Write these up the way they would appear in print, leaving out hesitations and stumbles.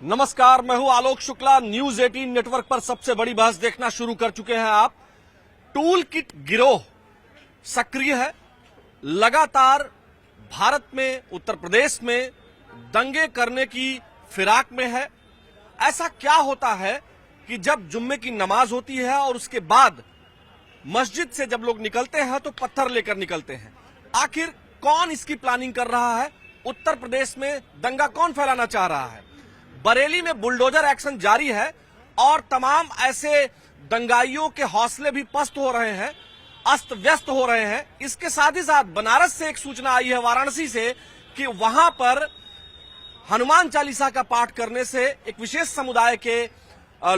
नमस्कार, मैं हूं आलोक शुक्ला। न्यूज 18 नेटवर्क पर सबसे बड़ी बहस देखना शुरू कर चुके हैं आप। टूल किट गिरोह सक्रिय है। लगातार भारत में, उत्तर प्रदेश में दंगे करने की फिराक में है। ऐसा क्या होता है कि जब जुम्मे की नमाज होती है और उसके बाद मस्जिद से जब लोग निकलते हैं तो पत्थर लेकर निकलते हैं। आखिर कौन इसकी प्लानिंग कर रहा है? उत्तर प्रदेश में दंगा कौन फैलाना चाह रहा है? बरेली में बुलडोजर एक्शन जारी है और तमाम ऐसे दंगाइयों के हौसले भी पस्त हो रहे हैं, अस्त व्यस्त हो रहे हैं। इसके साथ ही साथ बनारस से एक सूचना आई है, वाराणसी से, कि वहां पर हनुमान चालीसा का पाठ करने से एक विशेष समुदाय के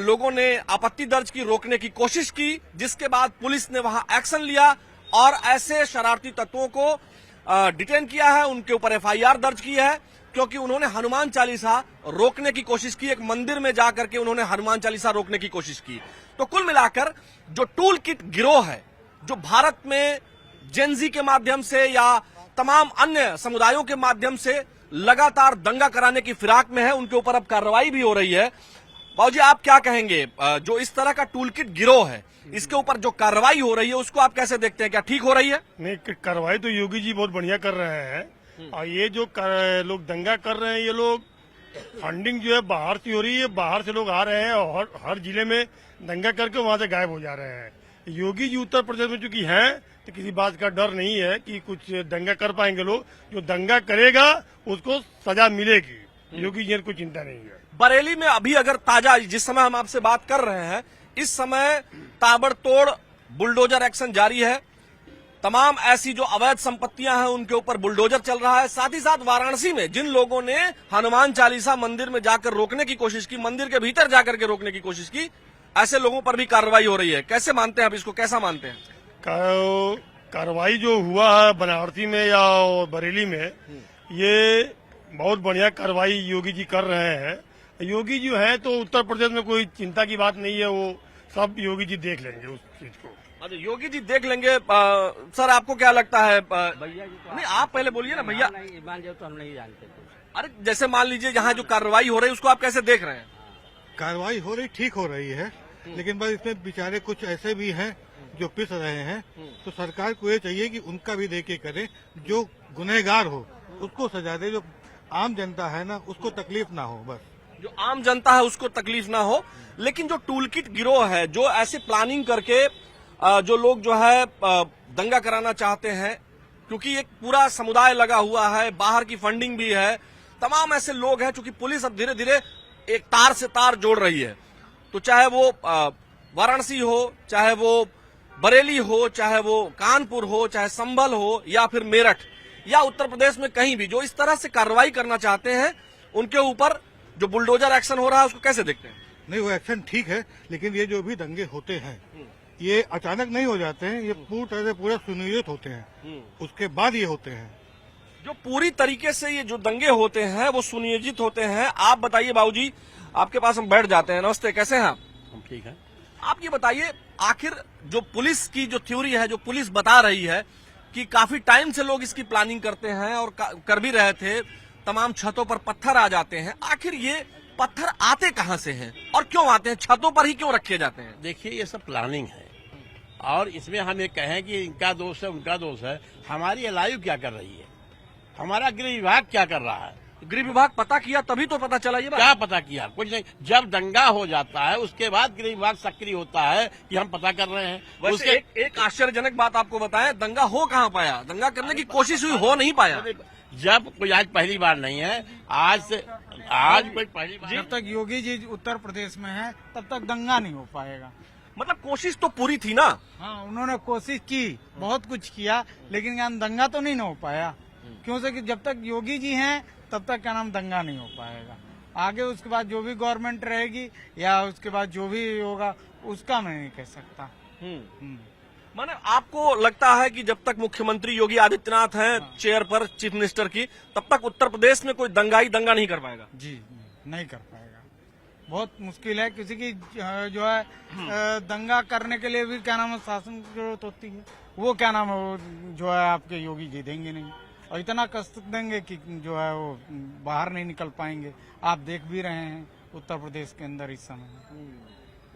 लोगों ने आपत्ति दर्ज की, रोकने की कोशिश की, जिसके बाद पुलिस ने वहां एक्शन लिया और ऐसे शरारती तत्वों को डिटेन किया है, उनके ऊपर एफआईआर दर्ज की है, क्योंकि उन्होंने हनुमान चालीसा रोकने की कोशिश की। एक मंदिर में जाकर के उन्होंने हनुमान चालीसा रोकने की कोशिश की। तो कुल मिलाकर जो टूल किट गिरोह है, जो भारत में जेनजी के माध्यम से या तमाम अन्य समुदायों के माध्यम से लगातार दंगा कराने की फिराक में है, उनके ऊपर अब कार्रवाई भी हो रही है। बाबूजी, आप क्या कहेंगे? जो इस तरह का टूल किट गिरोह है, इसके ऊपर जो कार्रवाई हो रही है, उसको आप कैसे देखते हैं? क्या ठीक हो रही है? नहीं, कार्रवाई तो योगी जी बहुत बढ़िया कर रहे हैं। और ये जो लोग दंगा कर रहे हैं, ये लोग फंडिंग जो है बाहर से हो रही है। बाहर से लोग आ रहे हैं और हर जिले में दंगा करके वहां से गायब हो जा रहे हैं। योगी जी उत्तर प्रदेश में चूंकि हैं, तो किसी बात का डर नहीं है कि कुछ दंगा कर पाएंगे लोग। जो दंगा करेगा उसको सजा मिलेगी। योगी जी को कोई चिंता नहीं है। बरेली में अभी अगर ताजा, जिस समय हम आपसे बात कर रहे हैं, इस समय ताबड़तोड़ बुलडोजर एक्शन जारी है। तमाम ऐसी जो अवैध संपत्तियां हैं उनके ऊपर बुलडोजर चल रहा है। साथ ही साथ वाराणसी में जिन लोगों ने हनुमान चालीसा मंदिर में जाकर रोकने की कोशिश की, मंदिर के भीतर जाकर के रोकने की कोशिश की, ऐसे लोगों पर भी कार्रवाई हो रही है। कैसे मानते हैं आप इसको? कैसा मानते हैं? कार्रवाई जो हुआ है बनारसी में या बरेली में, ये बहुत बढ़िया कार्रवाई योगी जी कर रहे हैं। योगी जी हैं तो उत्तर प्रदेश में कोई चिंता की बात नहीं है। वो सब योगी जी देख लेंगे उस चीज को। अरे योगी जी देख लेंगे। सर, आपको क्या लगता है? भैया जी तो नहीं, आप पहले बोलिए ना भैया। ईमान जो तो हम नहीं जानते कुछ। अरे जैसे मान लीजिए यहाँ जो कार्रवाई हो रही है, उसको आप कैसे देख रहे हैं? कार्रवाई हो रही, ठीक हो रही है, लेकिन बस इसमें बेचारे कुछ ऐसे भी हैं जो पिस रहे हैं। तो सरकार को ये चाहिए कि उनका भी देखे करे। जो गुनहगार हो उसको सजा दे, जो आम जनता है ना उसको तकलीफ ना हो। बस जो आम जनता है उसको तकलीफ ना हो। लेकिन जो टूलकिट गिरोह है, जो ऐसे प्लानिंग करके जो लोग जो है दंगा कराना चाहते हैं, क्योंकि एक पूरा समुदाय लगा हुआ है, बाहर की फंडिंग भी है, तमाम ऐसे लोग हैं, चूंकि पुलिस अब धीरे धीरे एक तार से तार जोड़ रही है। तो चाहे वो वाराणसी हो, चाहे वो बरेली हो, चाहे वो कानपुर हो, चाहे संभल हो, या फिर मेरठ, या उत्तर प्रदेश में कहीं भी जो इस तरह से कार्रवाई करना चाहते हैं, उनके ऊपर जो बुलडोजर एक्शन हो रहा है, उसको कैसे देखते हैं? नहीं, वो एक्शन ठीक है, लेकिन ये जो भी दंगे होते हैं ये अचानक नहीं हो जाते हैं। ये पूरी तरह से पूरा सुनियोजित होते हैं, उसके बाद ये होते हैं। जो पूरी तरीके से ये जो दंगे होते हैं वो सुनियोजित होते हैं। आप बताइए बाबूजी, आपके पास हम बैठ जाते हैं। नमस्ते, कैसे हैं आप? हम ठीक है। आप ये बताइए, आखिर जो पुलिस की जो थ्योरी है, जो पुलिस बता रही है कि काफी टाइम से लोग इसकी प्लानिंग करते हैं और कर भी रहे थे, तमाम छतों पर पत्थर आ जाते हैं, आखिर ये पत्थर आते कहां से हैं और क्यों आते हैं? छतों पर ही क्यों रखे जाते हैं? देखिए, ये सब प्लानिंग है और इसमें हम ये कहें कि इनका दोष है, उनका दोष है। हमारी एलआईयू क्या कर रही है? हमारा गृह विभाग क्या कर रहा है? गृह विभाग पता किया तभी तो पता चला ये बात। क्या पता किया? कुछ नहीं। जब दंगा हो जाता है उसके बाद गृह विभाग सक्रिय होता है कि हम पता कर रहे हैं। वैसे एक आश्चर्यजनक बात आपको बताएं, दंगा हो कहां पाया? दंगा करने की कोशिश हुई, हो नहीं पाया। जब कोई आज पहली बार नहीं है, आज कोई पहली बार। जब तक योगी जी उत्तर प्रदेश में है तब तक दंगा नहीं हो पाएगा। मतलब कोशिश तो पूरी थी ना। हाँ, उन्होंने कोशिश की, बहुत कुछ किया, लेकिन क्या दंगा तो नहीं हो पाया। क्यों से कि जब तक योगी जी हैं तब तक क्या नाम दंगा नहीं हो पाएगा। आगे उसके बाद जो भी गवर्नमेंट रहेगी या उसके बाद जो भी होगा उसका मैं नहीं कह सकता। माने आपको लगता है कि जब तक मुख्यमंत्री योगी आदित्यनाथ हैं चेयर पर, चीफ मिनिस्टर की, तब तक उत्तर प्रदेश में कोई दंगा नहीं कर पाएगा? जी नहीं कर पाएगा। बहुत मुश्किल है। किसी की जो है दंगा करने के लिए भी क्या नाम है शासन की जरूरत होती है। वो क्या नाम है, वो जो है आपके योगी जी देंगे नहीं। और इतना कष्ट देंगे कि जो है वो बाहर नहीं निकल पाएंगे। आप देख भी रहे हैं उत्तर प्रदेश के अंदर इस समय।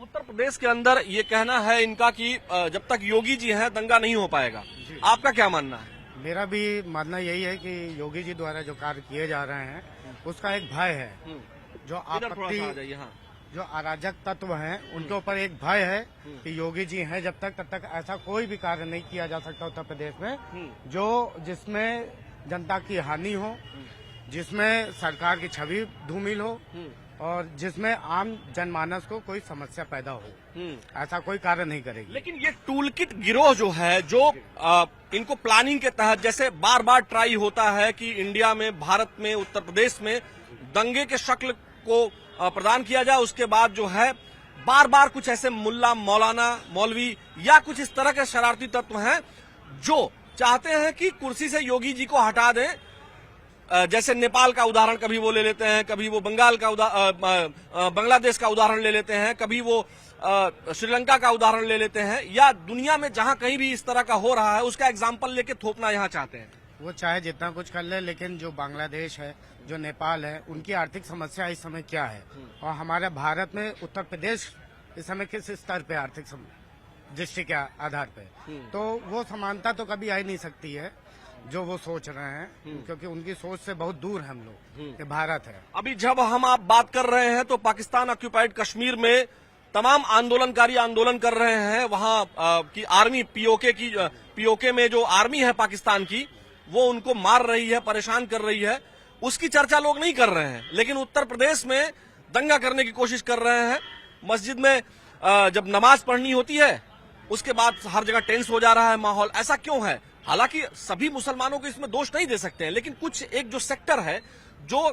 उत्तर प्रदेश के अंदर ये कहना है इनका कि जब तक योगी जी हैं दंगा नहीं हो पाएगा। आपका क्या मानना है? मेरा भी मानना यही है कि योगी जी द्वारा जो कार्य किए जा रहे हैं उसका एक भय है। जो इधर थोड़ा सा आ जाइए। हाँ, जो अराजक तत्व हैं उनके ऊपर एक भय है कि योगी जी हैं जब तक तब तक ऐसा कोई भी कार्य नहीं किया जा सकता उत्तर प्रदेश में जो जिसमें जनता की हानि हो, जिसमें सरकार की छवि धूमिल हो और जिसमें आम जनमानस को कोई समस्या पैदा हो। ऐसा कोई कार्य नहीं करेगी। लेकिन ये टूल किट गिरोह जो है, जो इनको प्लानिंग के तहत जैसे बार बार ट्राई होता है कि इंडिया में, भारत में, उत्तर प्रदेश में दंगे के शक्ल को प्रदान किया जाए, उसके बाद जो है बार बार कुछ ऐसे मुल्ला, मौलाना, मौलवी या कुछ इस तरह के शरारती तत्व हैं जो चाहते हैं कि कुर्सी से योगी जी को हटा दें। जैसे नेपाल का उदाहरण कभी वो ले लेते हैं, कभी वो बंगाल का बांग्लादेश का उदाहरण ले लेते हैं, कभी वो श्रीलंका का उदाहरण ले लेते हैं, या दुनिया में जहां कहीं भी इस तरह का हो रहा है उसका एग्जाम्पल लेके थोपना यहाँ चाहते हैं। वो चाहे जितना कुछ कर ले, लेकिन जो बांग्लादेश है, जो नेपाल है, उनकी आर्थिक समस्या इस समय क्या है और हमारे भारत में उत्तर प्रदेश इस समय किस स्तर पे आर्थिक दृष्टि के आधार पे, तो वो समानता तो कभी आ ही नहीं सकती है जो वो सोच रहे हैं, क्योंकि उनकी सोच से बहुत दूर है हम लोग कि भारत है। अभी जब हम आप बात कर रहे हैं तो पाकिस्तान ऑक्यूपाइड कश्मीर में तमाम आंदोलनकारी आंदोलन कर रहे हैं। वहां की आर्मी पीओके में जो आर्मी है पाकिस्तान की, वो उनको मार रही है, परेशान कर रही है। उसकी चर्चा लोग नहीं कर रहे हैं, लेकिन उत्तर प्रदेश में दंगा करने की कोशिश कर रहे हैं। मस्जिद में जब नमाज पढ़नी होती है उसके बाद हर जगह टेंस हो जा रहा है माहौल। ऐसा क्यों है? हालांकि सभी मुसलमानों को इसमें दोष नहीं दे सकते हैं, लेकिन कुछ एक जो सेक्टर है जो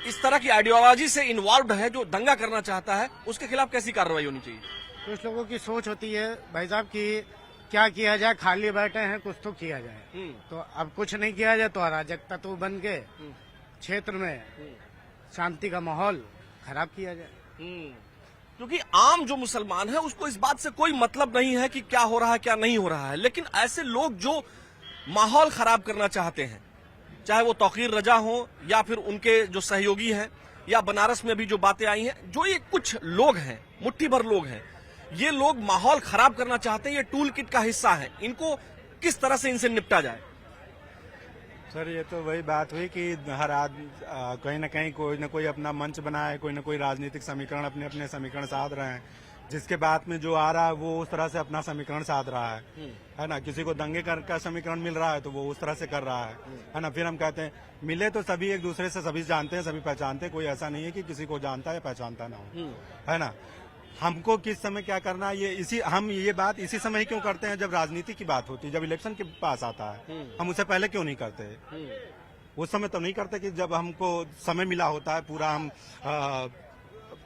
इस तरह की आइडियोलॉजी से इन्वॉल्व है, जो दंगा करना चाहता है, उसके खिलाफ कैसी कार्रवाई होनी चाहिए? कुछ लोगों की सोच होती है भाई साहब की क्या किया जाए, खाली बैठे हैं, कुछ तो किया जाए। तो अब कुछ नहीं किया जाए तो अराजकता तो बन के क्षेत्र में शांति का माहौल खराब किया जाए। क्योंकि आम जो मुसलमान है उसको इस बात से कोई मतलब नहीं है कि क्या हो रहा है क्या नहीं हो रहा है, लेकिन ऐसे लोग जो माहौल खराब करना चाहते हैं, चाहे वो तौकीर रजा हो या फिर उनके जो सहयोगी हैं, या बनारस में भी जो बातें आई हैं, जो ये कुछ लोग हैं, मुट्ठी भर लोग हैं, ये लोग माहौल खराब करना चाहते हैं। ये टूल किट का हिस्सा है। इनको किस तरह से इनसे निपटा जाए? सर, ये तो वही बात हुई कि हर आदमी कहीं ना कहीं कोई ना कोई अपना मंच बनाए, कोई ना कोई राजनीतिक समीकरण अपने अपने समीकरण साध रहे हैं, जिसके बाद में जो आ रहा है वो उस तरह से अपना समीकरण साध रहा है ना। किसी को दंगे का समीकरण मिल रहा है तो वो उस तरह से कर रहा है ना। फिर हम कहते हैं मिले तो सभी एक दूसरे से सभी जानते हैं, सभी पहचानते हैं, कोई ऐसा नहीं है कि किसी को जानता है या पहचानता ना हो, है ना। हमको किस समय क्या करना है, हम ये बात इसी समय ही क्यों करते हैं जब राजनीति की बात होती है, जब इलेक्शन के पास आता है। हम उससे पहले क्यों नहीं करते? उस समय तो नहीं करते कि जब हमको समय मिला होता है, पूरा हम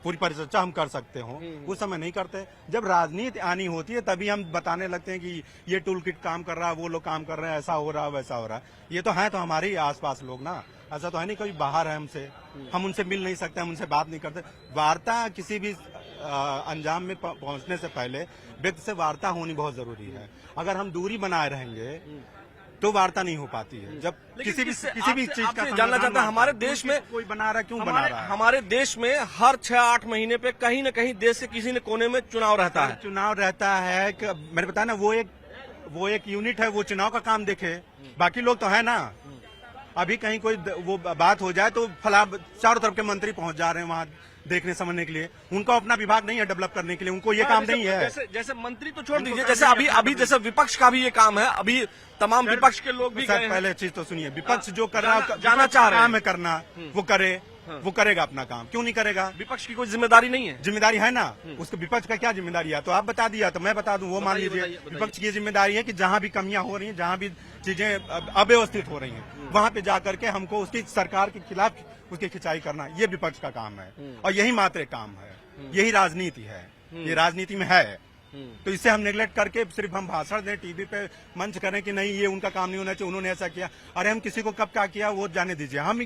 पूरी परिचर्चा हम कर सकते हो, उस समय नहीं करते। जब राजनीति आनी होती है तभी हम बताने लगते हैं कि ये टूल किट काम कर रहा है, वो लोग काम कर रहे हैं, ऐसा हो रहा है, वैसा हो रहा है। ये तो है तो हमारे ही आसपास लोग ना, ऐसा तो है नहीं कोई बाहर है हमसे, हम उनसे मिल नहीं सकते, हम उनसे बात नहीं करते। वार्ता किसी भी अंजाम में पहुंचने से पहले व्यक्ति से वार्ता होनी बहुत जरूरी है। अगर हम दूरी बनाए रहेंगे तो वार्ता नहीं हो पाती है। जब किसी भी चीज का जानना चाहता है, हमारे देश में कोई बना रहा है, क्यों बना रहा है? हमारे देश में हर 6-8 महीने पे कहीं न कहीं देश के किसी न कोने में चुनाव रहता है। चुनाव रहता है, मैंने बताया ना, वो एक यूनिट है, वो चुनाव का काम देखे, बाकी लोग तो है ना। अभी कहीं कोई वो बात हो जाए तो फला चारों तरफ के मंत्री पहुंच जा रहे हैं वहां देखने समझने के लिए। उनका अपना विभाग नहीं है डेवलप करने के लिए, उनको ये काम नहीं है। जैसे मंत्री तो छोड़ दीजिए, जैसे अभी जैसे विपक्ष का भी ये काम है। अभी तमाम विपक्ष के लोग भी गए हैं। पहले चीज तो सुनिए, विपक्ष जो कर रहा है, जाना चाह रहे काम है करना, वो करे, वो करेगा अपना काम, क्यों नहीं करेगा? विपक्ष की कोई जिम्मेदारी नहीं है? जिम्मेदारी है ना, उसको विपक्ष का क्या जिम्मेदारी है? तो आप बता दिया तो मैं बता दूं, वो मान लीजिए। विपक्ष की जिम्मेदारी है कि जहां भी कमियां हो रही हैं, जहां भी चीजें अव्यवस्थित हो रही हैं, वहां पे जाकर के हमको उसकी सरकार के खिलाफ उसकी खिंचाई करना, ये विपक्ष का काम है। और यही मात्र एक काम है, यही राजनीति है, ये राजनीति में है। तो इससे हम नेग्लेक्ट करके सिर्फ हम भाषण दें, टीवी पे मंच करें कि नहीं ये उनका काम नहीं होना चाहिए, उन्होंने ऐसा किया। अरे हम किसी को कब क्या किया वो जाने दीजिए। हम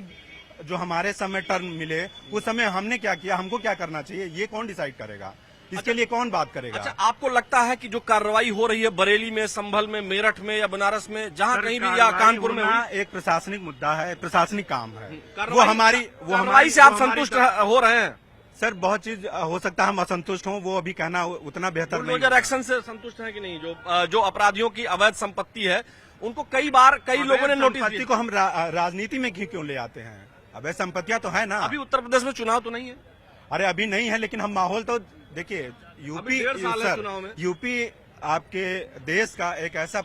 जो हमारे समय टर्म मिले उस समय हमने क्या किया, हमको क्या करना चाहिए, ये कौन डिसाइड करेगा? इसके लिए कौन बात करेगा? अच्छा, आपको लगता है कि जो कार्रवाई हो रही है बरेली में, संभल में, मेरठ में या बनारस में, जहां कहीं भी, या कानपुर में हुई, एक प्रशासनिक मुद्दा है, प्रशासनिक काम है। वो कार्रवाई हमारी से आप संतुष्ट हो रहे हैं? सर बहुत चीज हो सकता है हम असंतुष्ट हों, वो अभी कहना उतना बेहतर नहीं बुलडोजर है। एक्शन से संतुष्ट है कि नहीं? जो अपराधियों की अवैध संपत्ति है उनको कई बार कई लोगों ने नोटिस संपत्ति दिया। को हम राजनीति में क्यों ले आते हैं? अबे संपत्तियां तो है ना। अभी उत्तर प्रदेश में चुनाव तो नहीं है? अरे अभी नहीं है, लेकिन हम माहौल तो देखिए, यूपी 1.5 साल है चुनाव में। यूपी आपके देश का एक ऐसा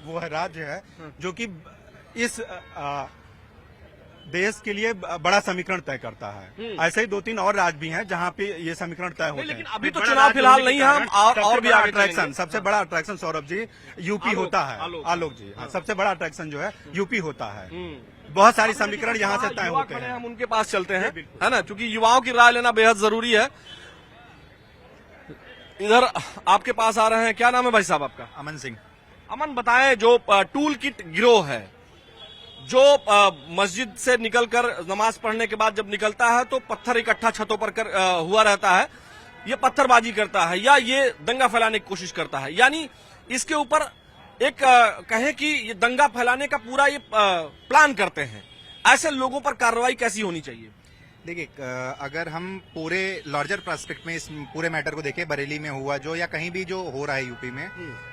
वो है, राज्य है जो कि इस देश के लिए बड़ा समीकरण तय करता है। ऐसे ही 2-3 और राज्य भी हैं जहां पे ये समीकरण तय होते हैं। लेकिन अभी तो चुनाव फिलहाल नहीं है, हम और भी आगे अट्रैक्शन, सबसे बड़ा अट्रैक्शन सौरभ जी यूपी होता है। आलोक जी, हाँ, सबसे बड़ा अट्रैक्शन जो है यूपी होता है। बहुत सारी समीकरण यहाँ से तय होते हैं। हम उनके पास चलते हैं, है ना, क्योंकि युवाओं की राय लेना बेहद जरूरी है। इधर आपके पास आ रहे हैं, क्या नाम है भाई साहब आपका? अमन सिंह। अमन, बताएं, जो टूल किट गिरोह है, जो मस्जिद से निकलकर नमाज पढ़ने के बाद जब निकलता है तो पत्थर इकट्ठा छतों पर हुआ रहता है, ये पत्थरबाजी करता है या ये दंगा फैलाने की कोशिश करता है, यानी इसके ऊपर एक कहें कि ये दंगा फैलाने का पूरा ये प्लान करते हैं, ऐसे लोगों पर कार्रवाई कैसी होनी चाहिए? देखिए, अगर हम पूरे लार्जर पर्सपेक्ट में इस पूरे मैटर को देखें, बरेली में हुआ जो या कहीं भी जो हो रहा है यूपी में,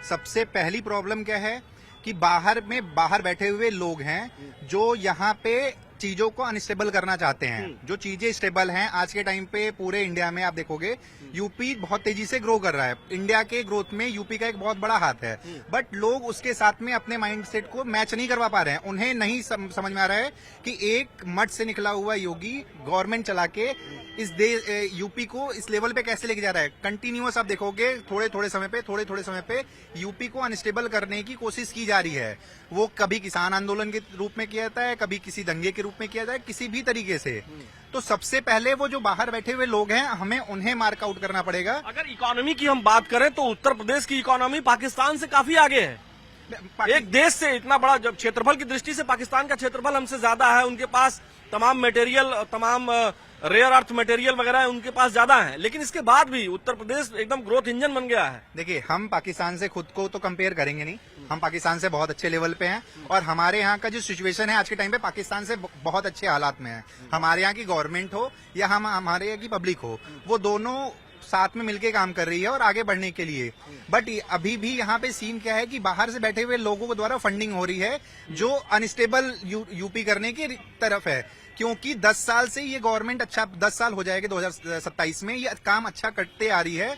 सबसे पहली प्रॉब्लम क्या है कि बाहर बैठे हुए लोग हैं जो यहाँ पे चीजों को अनस्टेबल करना चाहते हैं। जो चीजें स्टेबल हैं आज के टाइम पे पूरे इंडिया में आप देखोगे, यूपी बहुत तेजी से ग्रो कर रहा है। इंडिया के ग्रोथ में यूपी का एक बहुत बड़ा हाथ है, बट लोग उसके साथ में अपने माइंडसेट को मैच नहीं करवा पा रहे हैं। उन्हें नहीं समझ में आ रहा है कि एक मठ से निकला हुआ योगी गवर्नमेंट चला के इस यूपी को इस लेवल पे कैसे लेके जा रहा है। कंटिन्यूअस आप देखोगे थोड़े थोड़े समय पे यूपी को अनस्टेबल करने की कोशिश की जा रही है। वो कभी किसान आंदोलन के रूप में किया जाता है, कभी किसी दंगे के रूप में किया जाए, किसी भी तरीके से। तो सबसे पहले वो जो बाहर बैठे हुए लोग हैं, हमें उन्हें मार्कआउट करना पड़ेगा। अगर इकोनॉमी की हम बात करें तो उत्तर प्रदेश की इकोनॉमी पाकिस्तान से काफी आगे है। एक देश से इतना बड़ा, जब क्षेत्रफल की दृष्टि से पाकिस्तान का क्षेत्रफल हमसे ज्यादा है, उनके पास तमाम मटेरियल, तमाम रेयर अर्थ मटेरियल वगैरह उनके पास ज्यादा है, लेकिन इसके बाद भी उत्तर प्रदेश एकदम ग्रोथ इंजन बन गया है। देखिए, हम पाकिस्तान से खुद को तो कंपेयर करेंगे नहीं, हम पाकिस्तान से बहुत अच्छे लेवल पे हैं और हमारे यहाँ का जो सिचुएशन है आज के टाइम पे पाकिस्तान से बहुत अच्छे हालात में है। हमारे यहाँ की गवर्नमेंट हो या हमारे यहाँ की पब्लिक हो, वो दोनों साथ में मिलके काम कर रही है और आगे बढ़ने के लिए। बट अभी भी यहाँ पे सीन क्या है कि बाहर से बैठे हुए लोगों के द्वारा फंडिंग हो रही है जो अनस्टेबल यूपी करने की तरफ है। क्योंकि 10 साल से ये गवर्नमेंट, अच्छा 10 साल हो जाएगा 2027 में, ये काम अच्छा करते आ रही है।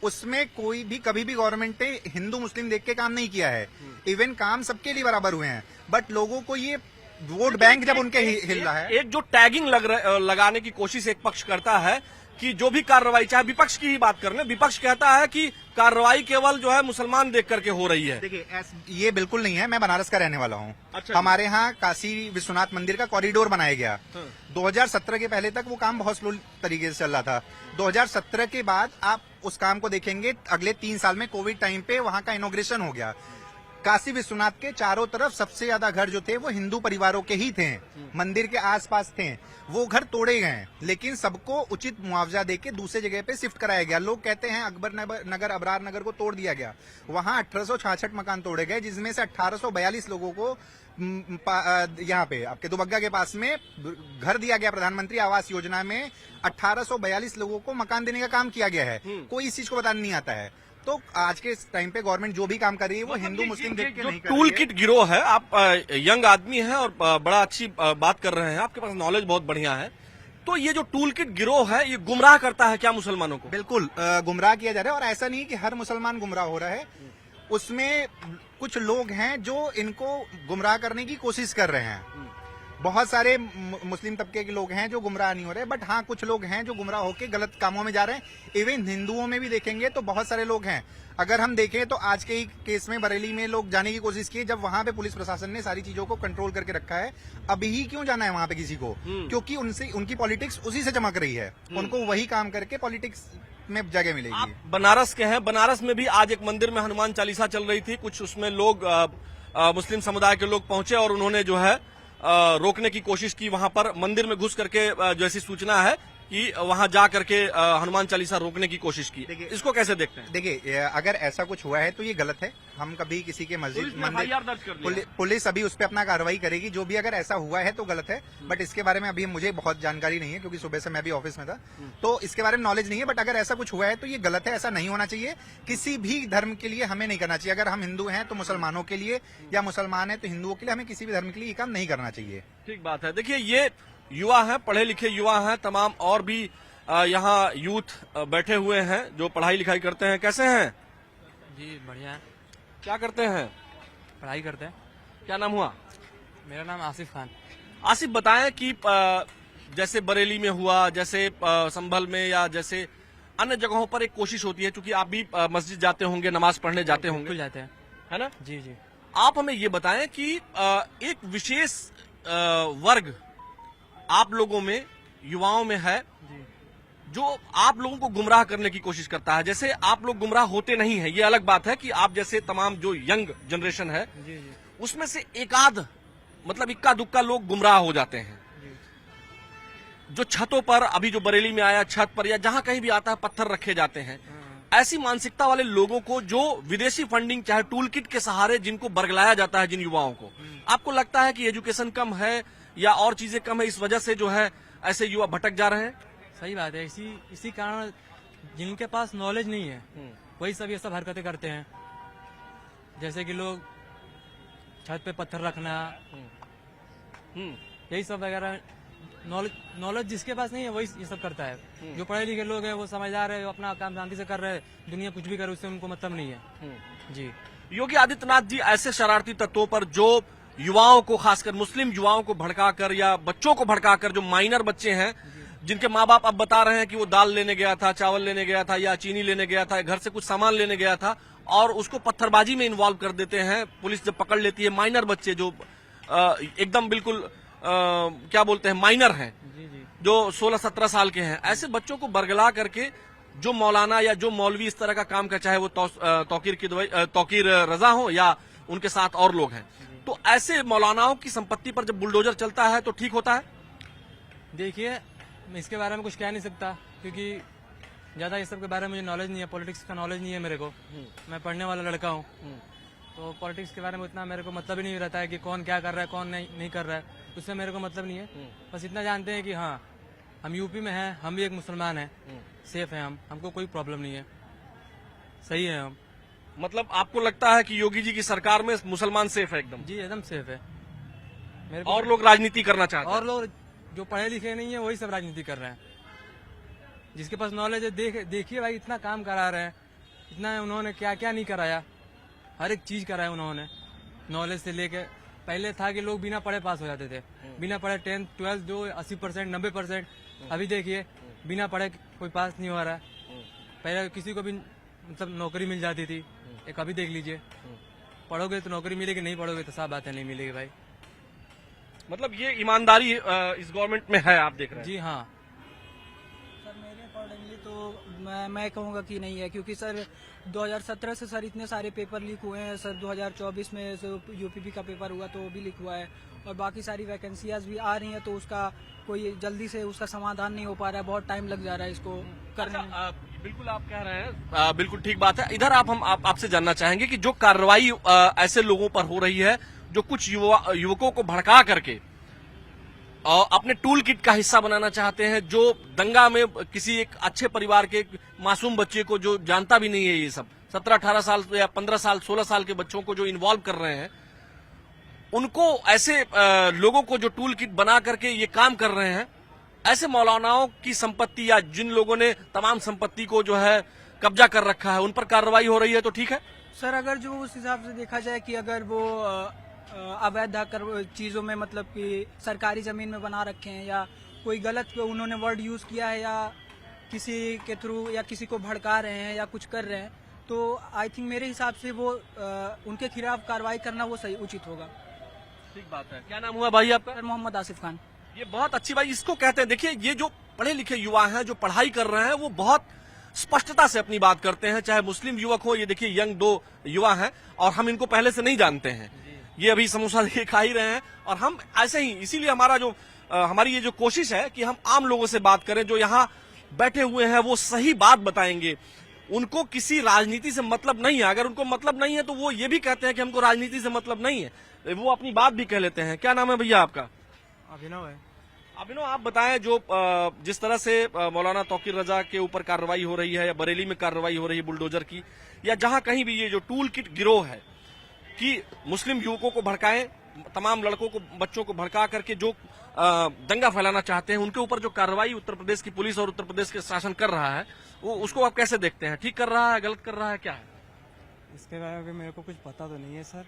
उसमें कोई भी कभी भी गवर्नमेंट ने हिंदू मुस्लिम देख के काम नहीं किया है। इवन काम सबके लिए बराबर हुए हैं, बट लोगों को ये वोट बैंक जब उनके हिल रहा है। एक जो टैगिंग लगाने की कोशिश एक पक्ष करता है कि जो भी कार्रवाई, चाहे विपक्ष की ही बात कर लें, विपक्ष कहता है कि कार्रवाई केवल जो है मुसलमान देख करके हो रही है। देखिए, ये बिल्कुल नहीं है। मैं बनारस का रहने वाला हूँ। अच्छा, हमारे यहाँ काशी विश्वनाथ मंदिर का कॉरिडोर बनाया गया। 2017 के पहले तक वो काम बहुत स्लो तरीके से चल रहा था। 2017 के बाद आप उस काम को देखेंगे, अगले 3 साल में कोविड टाइम पे वहाँ का इनॉग्रेशन हो गया। काशी विश्वनाथ के चारों तरफ सबसे ज्यादा घर जो थे वो हिंदू परिवारों के ही थे, मंदिर के आसपास थे। वो घर तोड़े गए, लेकिन सबको उचित मुआवजा देके दूसरे जगह पे शिफ्ट कराया गया। लोग कहते हैं अकबर नगर, अबरार नगर को तोड़ दिया गया। वहां 1866 मकान तोड़े गए, जिसमें से 1842 लोगों को यहाँ पे आपके दुबग्गा के पास में घर दिया गया। प्रधानमंत्री आवास योजना में 1842 लोगों को मकान देने का काम किया गया है। कोई इस चीज को बताने नहीं आता है। तो आज के टाइम पे गवर्नमेंट जो भी काम कर रही है वो हिंदू मुस्लिम देख के नहीं कर रही है। टूल किट गिरोह है, आप यंग आदमी हैं और बड़ा अच्छी बात कर रहे हैं, आपके पास नॉलेज बहुत बढ़िया है। तो ये जो टूल किट गिरोह है, ये गुमराह करता है क्या मुसलमानों को? बिल्कुल गुमराह किया जा रहा है, और ऐसा नहीं कि हर मुसलमान गुमराह हो रहा है। उसमें कुछ लोग हैं जो इनको गुमराह करने की कोशिश कर रहे हैं। बहुत सारे मुस्लिम तबके के लोग हैं जो गुमराह नहीं हो रहे, बट हाँ कुछ लोग हैं जो गुमराह होकर गलत कामों में जा रहे हैं। इवन हिंदुओं में भी देखेंगे तो बहुत सारे लोग हैं। अगर हम देखें तो आज के ही केस में बरेली में लोग जाने की कोशिश की, जब वहां पे पुलिस प्रशासन ने सारी चीजों को कंट्रोल करके रखा है। अभी ही क्यों जाना है वहां पे किसी को? क्योंकि उनकी पॉलिटिक्स उसी से चमक रही है। उनको वही काम करके पॉलिटिक्स में जगह मिलेगी। आप बनारस के हैं, बनारस में भी आज एक मंदिर में हनुमान चालीसा चल रही थी। कुछ उसमें लोग मुस्लिम समुदाय के लोग पहुंचे और उन्होंने जो है रोकने की कोशिश की। वहां पर मंदिर में घुस करके जैसी सूचना है कि वहां जा करके हनुमान चालीसा रोकने की कोशिश की। देखिए- इसको कैसे देखते हैं? देखिए, अगर ऐसा कुछ हुआ है तो ये गलत है। हम कभी किसी के मस्जिद पुलिस ने FIR दर्ज कर लिया है। पुलिस अभी उस पर अपना कार्रवाई करेगी। जो भी अगर ऐसा हुआ है तो गलत है, बट इसके बारे में अभी मुझे बहुत जानकारी नहीं है, क्योंकि सुबह से मैं भी ऑफिस में था, तो इसके बारे में नॉलेज नहीं है। बट अगर ऐसा कुछ हुआ है तो ये गलत है, ऐसा नहीं होना चाहिए। किसी भी धर्म के लिए हमें नहीं करना चाहिए। अगर हम हिंदू हैं तो मुसलमानों के लिए, या मुसलमान है तो हिंदुओं के लिए, हमें किसी भी धर्म के लिए ये काम नहीं करना चाहिए। ठीक बात है। देखिए, ये युवा हैं, पढ़े लिखे युवा हैं, तमाम और भी यहाँ यूथ बैठे हुए हैं जो पढ़ाई लिखाई करते हैं। कैसे हैं? जी बढ़िया है। क्या करते हैं? पढ़ाई करते हैं। क्या नाम हुआ? मेरा नाम आसिफ खान। आसिफ, बताएं कि जैसे बरेली में हुआ, जैसे संभल में, या जैसे अन्य जगहों पर एक कोशिश होती है, क्योंकि आप भी मस्जिद जाते होंगे, नमाज पढ़ने जाते होंगे, बिल्कुल जाते हैं। है ना? जी जी। आप हमें ये बताएं कि एक विशेष वर्ग आप लोगों में, युवाओं में है, जो आप लोगों को गुमराह करने की कोशिश करता है। जैसे आप लोग गुमराह होते नहीं है, ये अलग बात है कि आप जैसे तमाम जो यंग जनरेशन है, जी जी। उसमें से एकाध, मतलब इक्का दुक्का लोग गुमराह हो जाते हैं। जो छतों पर, अभी जो बरेली में आया, छत पर या जहां कहीं भी आता है, पत्थर रखे जाते हैं। ऐसी मानसिकता वाले लोगों को, जो विदेशी फंडिंग, चाहे टूल किट के सहारे जिनको बरगलाया जाता है, जिन युवाओं को, आपको लगता है कि एजुकेशन कम है या और चीजें कम है, इस वजह से जो है ऐसे युवा भटक जा रहे हैं? सही बात है। इसी कारण जिनके पास नॉलेज नहीं है वही सब ये सब हरकतें करते हैं। जैसे कि लोग छत पे पत्थर रखना, यही सब वगैरह। नॉलेज जिसके पास नहीं है वही ये सब करता है। जो पढ़े लिखे लोग हैं वो समझदार है, वो अपना काम शांति से कर रहे हैं। दुनिया कुछ भी करे उससे उनको मतलब नहीं है। जी। योगी आदित्यनाथ जी ऐसे शरारती तत्वों पर, जो युवाओं को, खासकर मुस्लिम युवाओं को भड़काकर या बच्चों को भड़काकर, जो माइनर बच्चे हैं जिनके माँ बाप अब बता रहे हैं कि वो दाल लेने गया था, चावल लेने गया था, या चीनी लेने गया था, घर से कुछ सामान लेने गया था, और उसको पत्थरबाजी में इन्वॉल्व कर देते हैं। पुलिस जब पकड़ लेती है, माइनर बच्चे जो एकदम बिल्कुल क्या बोलते हैं, माइनर हैं, जो 16-17 साल के हैं, ऐसे बच्चों को बरगला करके जो मौलाना या जो मौलवी इस तरह का काम कर, चाहे वो तौकीर रजा हो या उनके साथ और लोग हैं, तो ऐसे मौलानाओं की संपत्ति पर जब बुलडोजर चलता है तो ठीक होता है? देखिए, मैं इसके बारे में कुछ कह नहीं सकता, क्योंकि ज्यादा इस सब के बारे में मुझे नॉलेज नहीं है। पॉलिटिक्स का नॉलेज नहीं है मेरे को। मैं पढ़ने वाला लड़का हूँ, तो पॉलिटिक्स के बारे में उतना मेरे को मतलब ही नहीं रहता है कि कौन क्या कर रहा है, कौन नहीं कर रहा है, उससे मेरे को मतलब नहीं है। बस इतना जानते हैं कि हाँ, हम यूपी में हैं, हम भी एक मुसलमान हैं, सेफ हैं, हमको कोई प्रॉब्लम नहीं है, सही है हम। मतलब आपको लगता है कि योगी जी की सरकार में मुसलमान सेफ है? एकदम जी, एकदम सेफ है। मेरे और लोग राजनीति करना चाहते हैं? और लोग जो पढ़े लिखे नहीं है वही सब राजनीति कर रहे हैं। जिसके पास नॉलेज है, देखिए भाई, इतना काम करा रहे हैं, इतना उन्होंने क्या क्या नहीं कराया, हर एक चीज कराया उन्होंने। नॉलेज से लेके, पहले था कि लोग बिना पढ़े पास हो जाते थे, बिना पढ़े 10th 12th जो 80% 90%, अभी देखिए बिना पढ़े कोई पास नहीं हो रहा है। पहले किसी को भी मतलब नौकरी मिल जाती थी, एक अभी देख लीजिए, पढ़ोगे तो नौकरी मिलेगी, नहीं पढ़ोगे तो साफ बात है नहीं मिलेगी भाई। मतलब ये ईमानदारी इस गवर्नमेंट में है, आप देख रहे हैं? जी हाँ। सर मेरे अकॉर्डिंगली तो मैं कहूँगा कि नहीं है, क्योंकि सर 2017 से सर इतने सारे पेपर लीक हुए हैं। सर 2024 में यूपीपी का पेपर हुआ तो वो भी लीक हुआ है, और बाकी सारी वैकेंसियाज भी आ रही हैं, तो उसका कोई जल्दी से उसका समाधान नहीं हो पा रहा है, बहुत टाइम लग जा रहा है इसको करने में। बिल्कुल आप कह रहे हैं, बिल्कुल ठीक बात है। इधर आपसे जानना चाहेंगे कि जो कार्रवाई ऐसे लोगों पर हो रही है, जो कुछ युवकों को भड़का करके अपने टूल किट का हिस्सा बनाना चाहते हैं, जो दंगा में किसी एक अच्छे परिवार के मासूम बच्चे को, जो जानता भी नहीं है ये सब, 17-18 साल या 15 साल 16 साल के बच्चों को जो इन्वॉल्व कर रहे हैं, उनको, ऐसे लोगों को जो टूल किट बना करके ये काम कर रहे हैं, ऐसे मौलानाओं की संपत्ति या जिन लोगों ने तमाम संपत्ति को जो है कब्जा कर रखा है, उन पर कार्रवाई हो रही है तो ठीक है? सर अगर जो उस हिसाब से देखा जाए कि अगर वो अवैध चीजों में, मतलब कि सरकारी जमीन में बना रखे हैं, या कोई गलत उन्होंने वर्ड यूज किया है, या किसी के थ्रू या किसी को भड़का रहे हैं या कुछ कर रहे हैं, तो आई थिंक मेरे हिसाब से वो उनके खिलाफ कार्रवाई करना वो सही उचित होगा। ठीक बात है। क्या नाम हुआ भाई आपका? सर मोहम्मद आसिफ खान। ये बहुत अच्छी बात, इसको कहते हैं। देखिए, ये जो पढ़े लिखे युवा हैं, जो पढ़ाई कर रहे हैं, वो बहुत स्पष्टता से अपनी बात करते हैं, चाहे मुस्लिम युवक हो। ये देखिए, यंग 2 युवा हैं और हम इनको पहले से नहीं जानते हैं, ये अभी समोसा खा ही रहे हैं, और हम ऐसे ही, इसीलिए हमारा जो हमारी ये जो कोशिश है कि हम आम लोगों से बात करें, जो यहाँ बैठे हुए हैं वो सही बात बताएंगे। उनको किसी राजनीति से मतलब नहीं है। अगर उनको मतलब नहीं है तो वो ये भी कहते हैं कि हमको राजनीति से मतलब नहीं है, वो अपनी बात भी कह लेते हैं। क्या नाम है भैया आपका? अभिनव है। अभिनव, आप बताएं, जो जिस तरह से मौलाना तौकीर रजा के ऊपर कार्रवाई हो रही है, या बरेली में कार्रवाई हो रही है बुलडोजर की, या जहां कहीं भी ये जो टूल किट गिरोह है कि मुस्लिम युवकों को भड़काएं, तमाम लड़कों को, बच्चों को भड़का करके जो दंगा फैलाना चाहते हैं, उनके ऊपर जो कार्रवाई उत्तर प्रदेश की पुलिस और उत्तर प्रदेश के शासन कर रहा है, वो उसको आप कैसे देखते हैं? ठीक कर रहा है, गलत कर रहा है, क्या है? इसके बारे में मेरे को कुछ पता तो नहीं है सर।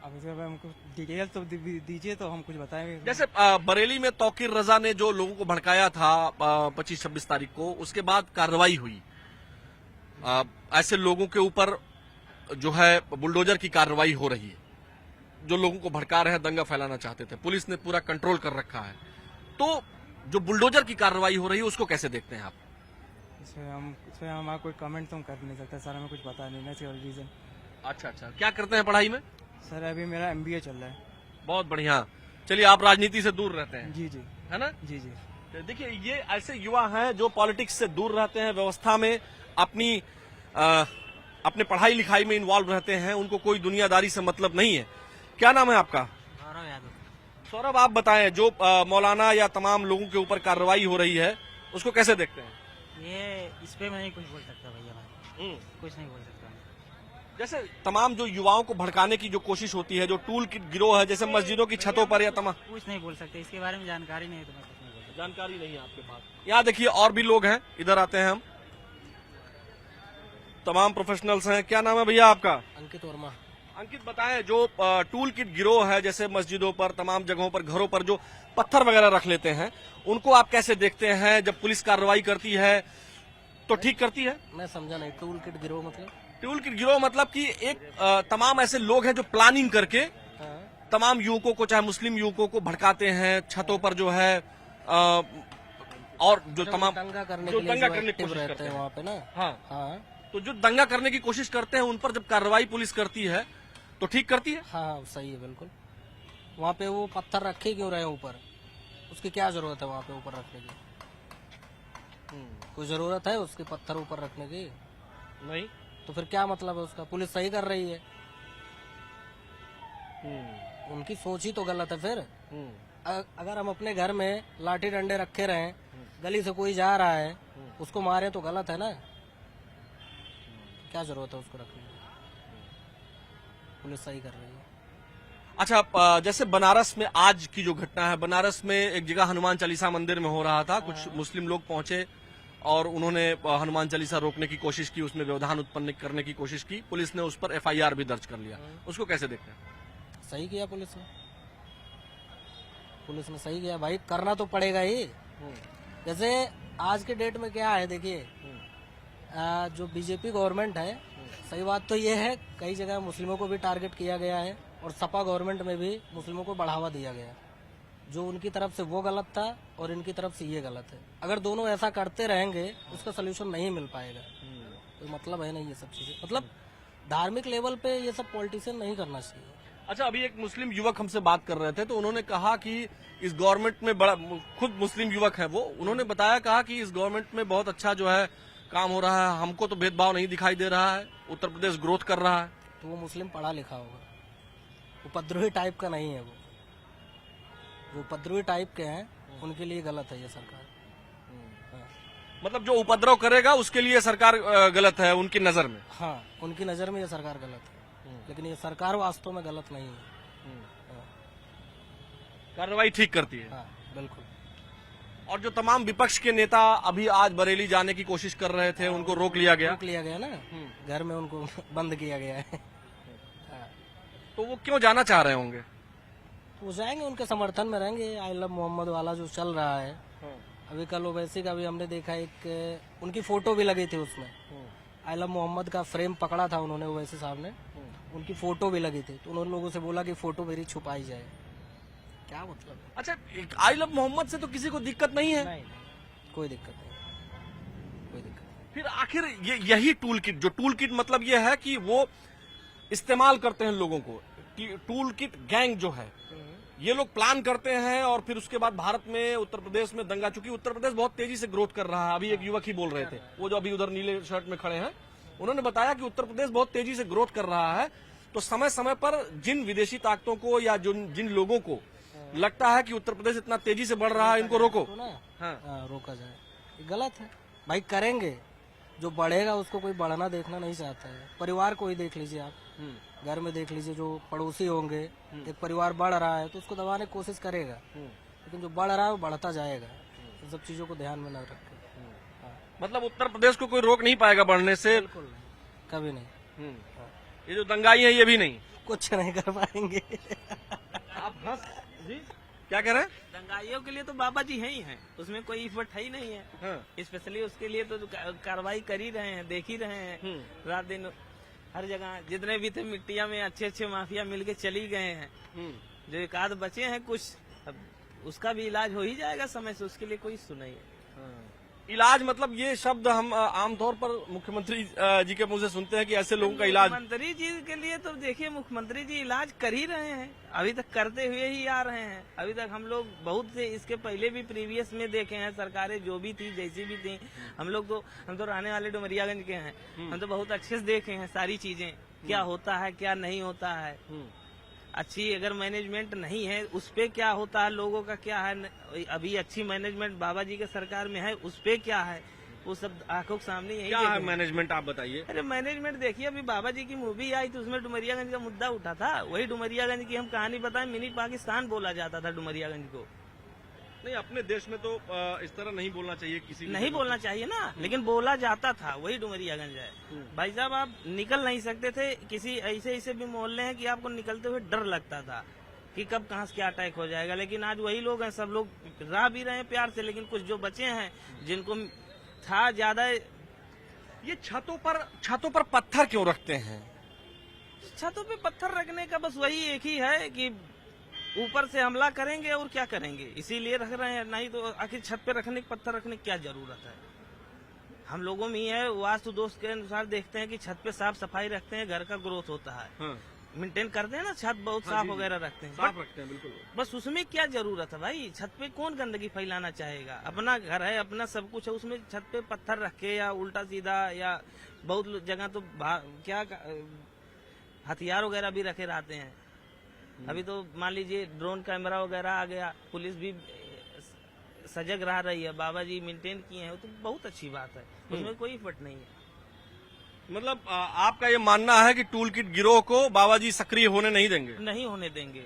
अब इसके बारे में हमको डिटेल तो दीजिए तो हम कुछ बताएंगे। जैसे बरेली में तौकीर रजा ने जो लोगों को भड़काया था 25-26 तारीख को, उसके बाद कार्रवाई हुई, ऐसे लोगों के ऊपर जो है बुलडोजर की कार्रवाई हो रही है, जो लोगों को भड़का रहे हैं, दंगा फैलाना चाहते थे, पुलिस ने पूरा कंट्रोल कर रखा है। तो जो बुलडोजर की कार्रवाई हो रही है उसको कैसे देखते हैं आप? इसमें हमारा कोई कमेंट तो हम कर नहीं सकते सर, हमें कुछ पता नहीं ना इसका रीजन। अच्छा, क्या करते हैं पढ़ाई में? सर अभी मेरा MBA चल रहा है। बहुत बढ़िया। चलिए, आप राजनीति से दूर रहते हैं? जी, है ना? जी। तो देखिए, ये ऐसे युवा हैं जो पॉलिटिक्स से दूर रहते हैं, व्यवस्था में अपने पढ़ाई लिखाई में इन्वॉल्व रहते हैं, उनको कोई दुनियादारी से मतलब नहीं है। क्या नाम है आपका? सौरभ यादव। सौरभ, आप बताएं, जो मौलाना या तमाम लोगों के ऊपर कार्रवाई हो रही है उसको कैसे देखते हैं? ये इस पे मैं नहीं कुछ बोल सकता भैया भाई, कुछ नहीं बोल सकता। जैसे तमाम जो युवाओं को भड़काने की जो कोशिश होती है, जो टूल किट गिरोह है, जैसे मस्जिदों की छतों पर या तमाम, कुछ नहीं बोल सकते इसके बारे में, जानकारी नहीं है तो मैं कुछ नहीं बोल सकता। जानकारी नहीं है आपके पास। यहाँ देखिए, और भी लोग हैं, इधर आते हैं हम, तमाम प्रोफेशनल्स हैं। क्या नाम है भैया आपका? अंकित वर्मा। अंकित, बताएं, जो टूल किट गिरोह है, जैसे मस्जिदों पर, तमाम जगहों पर, घरों पर जो पत्थर वगैरह रख लेते हैं, उनको आप कैसे देखते हैं? जब पुलिस कार्रवाई करती है तो ठीक करती है? मैं समझा नहीं, टूल किट गिरोह मतलब? टूल किट गिरोह मतलब कि एक तमाम ऐसे लोग हैं जो प्लानिंग करके तमाम युवकों को, चाहे मुस्लिम युवकों को भड़काते हैं, छतों पर जो है और जो तमाम दंगा करने की कोशिश करते हैं वहाँ पे ना। हाँ, तो जो दंगा करने की कोशिश करते हैं उन पर जब कार्रवाई पुलिस करती है तो ठीक करती है? हाँ सही है, बिल्कुल। वहाँ पे वो पत्थर रखे क्यों रहे ऊपर? उसकी क्या जरूरत है वहाँ पे ऊपर रखने की? कोई जरूरत है उसके पत्थर ऊपर रखने की? नहीं। तो फिर क्या मतलब है उसका? पुलिस सही कर रही है। उनकी सोच ही तो गलत है फिर। अगर हम अपने घर में लाठी डंडे रखे रहे, गली से कोई जा रहा है, उसको मारे तो गलत है ना। क्या जरूरत है उसको रखने की? पुलिस सही कर रही है। अच्छा, जैसे बनारस में आज की जो घटना है, बनारस में एक जगह हनुमान चालीसा मंदिर में हो रहा था, कुछ मुस्लिम लोग पहुंचे और उन्होंने हनुमान चालीसा रोकने की कोशिश की, उसमें व्यवधान उत्पन्न करने की कोशिश की, पुलिस ने उस पर FIR भी दर्ज कर लिया। उसको कैसे देखते हैं? सही किया पुलिस ने। पुलिस ने सही किया भाई, करना तो पड़ेगा ही। जैसे आज के डेट में क्या है, देखिए, जो बीजेपी गवर्नमेंट है, सही बात तो ये है, कई जगह मुस्लिमों को भी टारगेट किया गया है और सपा गवर्नमेंट में भी मुस्लिमों को बढ़ावा दिया गया। जो उनकी तरफ से वो गलत था और इनकी तरफ से ये गलत है। अगर दोनों ऐसा करते रहेंगे उसका सोल्यूशन नहीं मिल पाएगा। कोई मतलब है नहीं ये सब चीजें। मतलब धार्मिक लेवल पे ये सब पॉलिटिशियन नहीं करना चाहिए। अच्छा, अभी एक मुस्लिम युवक हमसे बात कर रहे थे तो उन्होंने कहा कि इस गवर्नमेंट में बड़ा, खुद मुस्लिम युवक है वो, उन्होंने बताया, कहा कि इस गवर्नमेंट में बहुत अच्छा जो है काम हो रहा है, हमको तो भेदभाव नहीं दिखाई दे रहा है, उत्तर प्रदेश ग्रोथ कर रहा है। तो वो मुस्लिम पढ़ा लिखा होगा, उपद्रवी टाइप का नहीं है वो। जो उपद्रवी टाइप के हैं उनके लिए गलत है ये सरकार। मतलब जो उपद्रव करेगा उसके लिए सरकार गलत है उनकी नजर में? हाँ, उनकी नजर में ये सरकार गलत है, लेकिन ये सरकार वास्तव में गलत नहीं है। कार्रवाई ठीक करती है। हाँ बिल्कुल। और जो तमाम विपक्ष के नेता अभी आज बरेली जाने की कोशिश कर रहे थे, उनको रोक लिया गया। रोक लिया गया ना, घर में उनको बंद किया गया है। तो वो क्यों जाना चाह रहे होंगे? वो जाएंगे, उनके समर्थन में रहेंगे। आई लव मोहम्मद वाला जो चल रहा है, अभी कल ओवैसी का भी हमने देखा, एक उनकी फोटो भी लगी थी उसमें। आई लव मोहम्मद का फ्रेम पकड़ा था उन्होंने, ओवैसी साहब ने, उनकी फोटो भी लगी थी। तो उन्होंने लोगों से बोला कि फोटो मेरी छुपाई जाए। क्या मतलब? अच्छा, आई लव मोहम्मद से तो किसी को दिक्कत नहीं है? नहीं, कोई दिक्कत नहीं, कोई दिक्कत नहीं। फिर आखिर यही टूल किट, जो टूल किट मतलब ये है कि वो इस्तेमाल करते हैं लोगों को, कि टूल किट गैंग जो है ये लोग प्लान करते हैं और फिर उसके बाद भारत में उत्तर प्रदेश में दंगा, चूंकि उत्तर प्रदेश बहुत तेजी से ग्रोथ कर रहा है। अभी एक युवक ही बोल रहे थे, वो जो अभी उधर नीले शर्ट में खड़े हैं, उन्होंने बताया कि उत्तर प्रदेश बहुत तेजी से ग्रोथ कर रहा है। तो समय समय पर जिन विदेशी ताकतों को या जिन लोगों को लगता है कि उत्तर प्रदेश इतना तेजी से बढ़ रहा है, इनको रोको। रोका जाए, ये गलत है भाई। करेंगे, जो बढ़ेगा उसको कोई बढ़ना देखना नहीं चाहता है। परिवार को ही देख लीजिए आप, घर में देख लीजिए, जो पड़ोसी होंगे, एक परिवार बढ़ रहा है तो उसको दबाने की कोशिश करेगा, लेकिन जो बढ़ रहा है वो बढ़ता जाएगा। इन सब चीजों को ध्यान में न रखें। मतलब उत्तर प्रदेश को कोई रोक नहीं पाएगा बढ़ने से? बिल्कुल नहीं, कभी नहीं। ये जो दंगाई है ये भी नहीं, कुछ नहीं कर पाएंगे। आप हंस जी क्या कह रहे हैं? दंगाइयों के लिए तो बाबा जी हैं ही हैं, उसमें कोई इफर्ट है ही नहीं है। स्पेशली उसके लिए तो कार्रवाई कर ही रहे हैं, देख ही रहे हैं रात दिन। हर जगह जितने भी थे मिट्टिया में अच्छे माफिया मिलके चली गए हैं। जो एक आध बचे हैं कुछ, अब उसका भी इलाज हो ही जाएगा समय से, उसके लिए कोई इश्यू नहीं है। इलाज मतलब ये शब्द हम आमतौर पर मुख्यमंत्री जी के मुंह से सुनते हैं कि ऐसे लोगों का इलाज। मुख्यमंत्री जी के लिए तो देखिए, मुख्यमंत्री जी इलाज कर ही रहे हैं, अभी तक करते हुए ही आ रहे हैं। अभी तक हम लोग बहुत से इसके पहले भी प्रीवियस में देखे हैं, सरकारें जो भी थी जैसी भी थी। हम तो रहने वाले डुमरियागंज के हैं, हम तो बहुत अच्छे से देखे हैं सारी चीजें, क्या होता है क्या नहीं होता है। अच्छी अगर मैनेजमेंट नहीं है उस पे क्या होता है, लोगों का क्या है। अभी अच्छी मैनेजमेंट बाबा जी के सरकार में है, उस पे क्या है, वो सब आंखों के सामने यही क्या है मैनेजमेंट, आप बताइए। अरे मैनेजमेंट देखिए, अभी बाबा जी की मूवी आई तो उसमें डुमरियागंज का मुद्दा उठा था। वही डुमरियागंज की हम कहानी बताएं, मिनी पाकिस्तान बोला जाता था डुमरियागंज को। नहीं, अपने देश में तो इस तरह नहीं बोलना चाहिए, किसी नहीं बोलना चाहिए ना, लेकिन बोला जाता था। वही डुमरियागंज है भाई साहब। आप निकल नहीं सकते थे, किसी ऐसे भी मोहल्ले हैं कि आपको निकलते हुए डर लगता था कि कब कहाँ से क्या अटैक हो जाएगा। लेकिन आज वही लोग हैं, सब लोग रह भी रहे हैं प्यार से, लेकिन कुछ जो बचे हैं जिनको था ज्यादा। ये छतों पर पत्थर क्यों रखते हैं? छतों पे पत्थर रखने का बस वही एक ही है कि ऊपर से हमला करेंगे और क्या करेंगे, इसीलिए रख रहे हैं। नहीं तो आखिर छत पे रखने पत्थर रखने की क्या जरूरत है। हम लोगों में ही है, वास्तु दोष के अनुसार देखते हैं कि छत पे साफ सफाई रखते हैं, घर का ग्रोथ होता है, मेंटेन करते हैं ना, छत बहुत साफ वगैरह रखते हैं, साफ रखते हैं बिल्कुल। बस उसमें क्या जरूरत है भाई, छत पे कौन गंदगी फैलाना चाहेगा। अपना घर है, अपना सब कुछ है, उसमें छत पे पत्थर रखे या उल्टा सीधा, या बहुत जगह तो क्या हथियार वगैरह भी रखे रहते हैं। अभी तो मान लीजिए ड्रोन कैमरा वगैरह आ गया, पुलिस भी सजग रह रही है, बाबा जी मेंटेन किए हैं, तो बहुत अच्छी बात है, उसमें कोई फट नहीं है। मतलब आपका ये मानना है कि टूल किट गिरोह को बाबा जी सक्रिय होने नहीं देंगे? नहीं होने देंगे।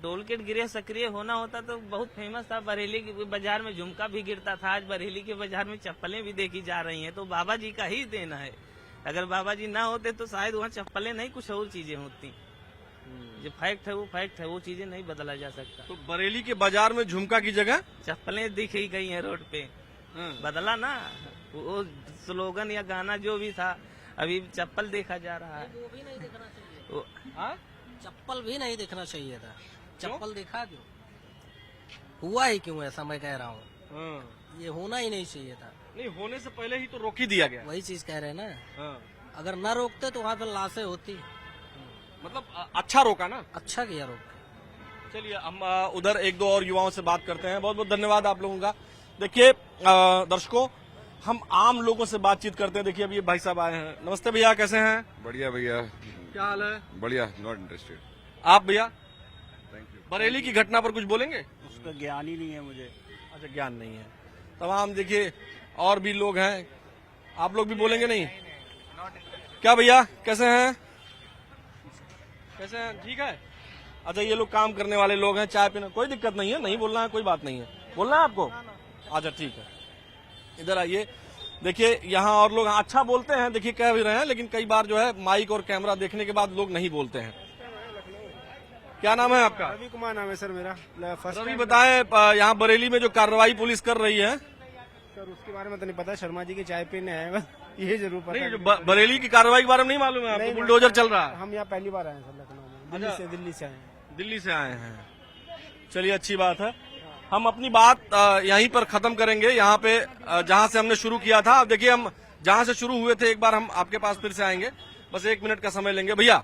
टूल किट गिरोह सक्रिय होना होता तो बहुत फेमस था, बरेली के बाजार में झुमका भी गिरता था, आज बरेली के बाजार में चप्पलें भी देखी जा रही हैं, तो बाबा जी का ही देना है। अगर बाबा जी ना होते तो शायद वहाँ चप्पलें नहीं, कुछ और चीजें होती। जो फैक्ट है वो फैक्ट है, वो चीजें नहीं बदला जा सकता। तो बरेली के बाजार में झुमका की जगह चप्पलें दिख ही गई हैं रोड पे, बदला ना वो स्लोगन या गाना जो भी था, अभी चप्पल देखा जा रहा है। वो भी नहीं दिखना चाहिए, चप्पल भी नहीं दिखना चाहिए था। चप्पल दिखा क्यों, हुआ ही क्यों ऐसा, मैं कह रहा हूँ। ये होना ही नहीं चाहिए था। नहीं, होने से पहले ही तो रोक ही दिया गया। वही चीज कह रहे हैं ना, अगर न रोकते तो वहाँ पे लाशें होती। मतलब अच्छा रोका ना, अच्छा किया रोक। चलिए हम उधर एक दो और युवाओं से बात करते हैं। बहुत बहुत धन्यवाद आप लोगों का। देखिए दर्शकों, हम आम लोगों से बातचीत करते हैं। देखिए अभी ये भाई साहब आए हैं। नमस्ते भैया, कैसे हैं? बढ़िया भैया। क्या हाल है? बढ़िया, नॉट इंटरेस्टेड। आप भैया? Thank you. बरेली की घटना पर कुछ बोलेंगे? उसका ज्ञान ही नहीं है मुझे। अच्छा, ज्ञान नहीं है। तमाम देखिए और भी लोग हैं, आप लोग भी बोलेंगे नहीं? क्या भैया, कैसे हैं? कैसे हैं? ठीक है। अच्छा, ये लोग काम करने वाले लोग हैं, चाय पीना, कोई दिक्कत नहीं है, नहीं बोलना है, कोई बात नहीं है। बोलना है आपको? अच्छा ठीक है, इधर आइए। देखिए यहाँ और लोग अच्छा बोलते हैं, देखिए कह भी रहे हैं, लेकिन कई बार जो है माइक और कैमरा देखने के बाद लोग नहीं बोलते हैं। क्या नाम है आपका? रवि कुमार नाम है सर मेरा। रवि, बताएं यहाँ बरेली में जो कार्रवाई पुलिस कर रही है सर, उसके बारे में तो नहीं पता। शर्मा जी की चाय पीने आए, बस ये जरूर पता नहीं, बरेली की कार्रवाई के बारे में नहीं मालूम है आपको? बुलडोजर चल रहा है। हम यहाँ पहली बार आए हैं सर, लखनऊ में। दिल्ली से आए हैं। दिल्ली से आए हैं, चलिए अच्छी बात है। हम अपनी बात यहीं पर खत्म करेंगे, यहाँ पे जहाँ से हमने शुरू किया था। अब देखिए हम जहाँ से शुरू हुए थे, एक बार हम आपके पास फिर से आएंगे, बस 1 मिनट का समय लेंगे। भैया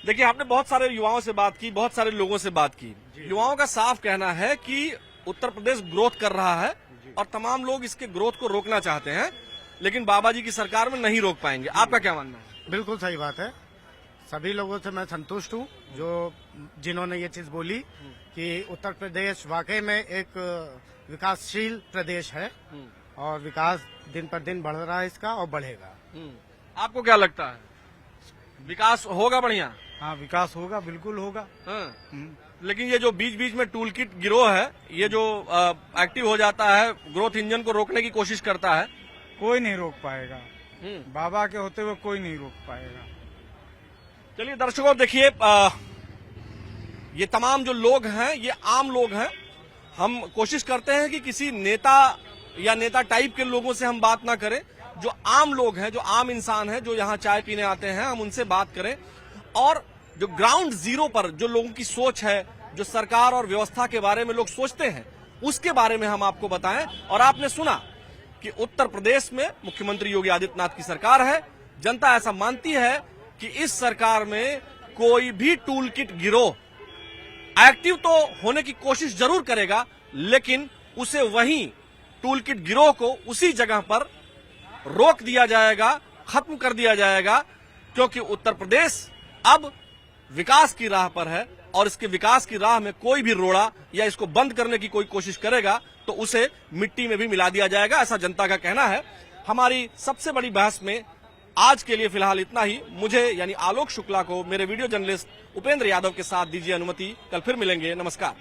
देखिए, आपने बहुत सारे युवाओं से बात की, बहुत सारे लोगों से बात की। युवाओं का साफ कहना है कि उत्तर प्रदेश ग्रोथ कर रहा है और तमाम लोग इसके ग्रोथ को रोकना चाहते हैं, लेकिन बाबा जी की सरकार में नहीं रोक पाएंगे। आपका क्या मानना है? बिल्कुल सही बात है। सभी लोगों से मैं संतुष्ट हूँ जो जिन्होंने ये चीज बोली कि उत्तर प्रदेश वाकई में एक विकासशील प्रदेश है और विकास दिन पर दिन बढ़ रहा है इसका और बढ़ेगा। आपको क्या लगता है, विकास होगा बढ़िया? हाँ, विकास होगा, बिल्कुल होगा। लेकिन ये जो बीच बीच में टूल किट गिरोह है, ये जो एक्टिव हो जाता है, ग्रोथ इंजन को रोकने की कोशिश करता है, कोई नहीं रोक पाएगा। बाबा के होते हुए कोई नहीं रोक पाएगा। चलिए दर्शकों, देखिए, ये तमाम जो लोग हैं ये आम लोग हैं। हम कोशिश करते हैं कि किसी नेता या नेता टाइप के लोगों से हम बात ना करें। जो आम लोग हैं, जो आम इंसान हैं, जो यहाँ चाय पीने आते हैं, हम उनसे बात करें और जो ग्राउंड जीरो पर जो लोगों की सोच है, जो सरकार और व्यवस्था के बारे में लोग सोचते हैं, उसके बारे में हम आपको बताएं। और आपने सुना कि उत्तर प्रदेश में मुख्यमंत्री योगी आदित्यनाथ की सरकार है। जनता ऐसा मानती है कि इस सरकार में कोई भी टूल किट गिरोह एक्टिव तो होने की कोशिश जरूर करेगा, लेकिन उसे वहीं टूल किट गिरोह को उसी जगह पर रोक दिया जाएगा, खत्म कर दिया जाएगा, क्योंकि उत्तर प्रदेश अब विकास की राह पर है और इसके विकास की राह में कोई भी रोड़ा या इसको बंद करने की कोई कोशिश करेगा तो उसे मिट्टी में भी मिला दिया जाएगा, ऐसा जनता का कहना है। हमारी सबसे बड़ी बहस में आज के लिए फिलहाल इतना ही। मुझे यानी आलोक शुक्ला को मेरे वीडियो जर्नलिस्ट उपेंद्र यादव के साथ दीजिए अनुमति। कल फिर मिलेंगे। नमस्कार।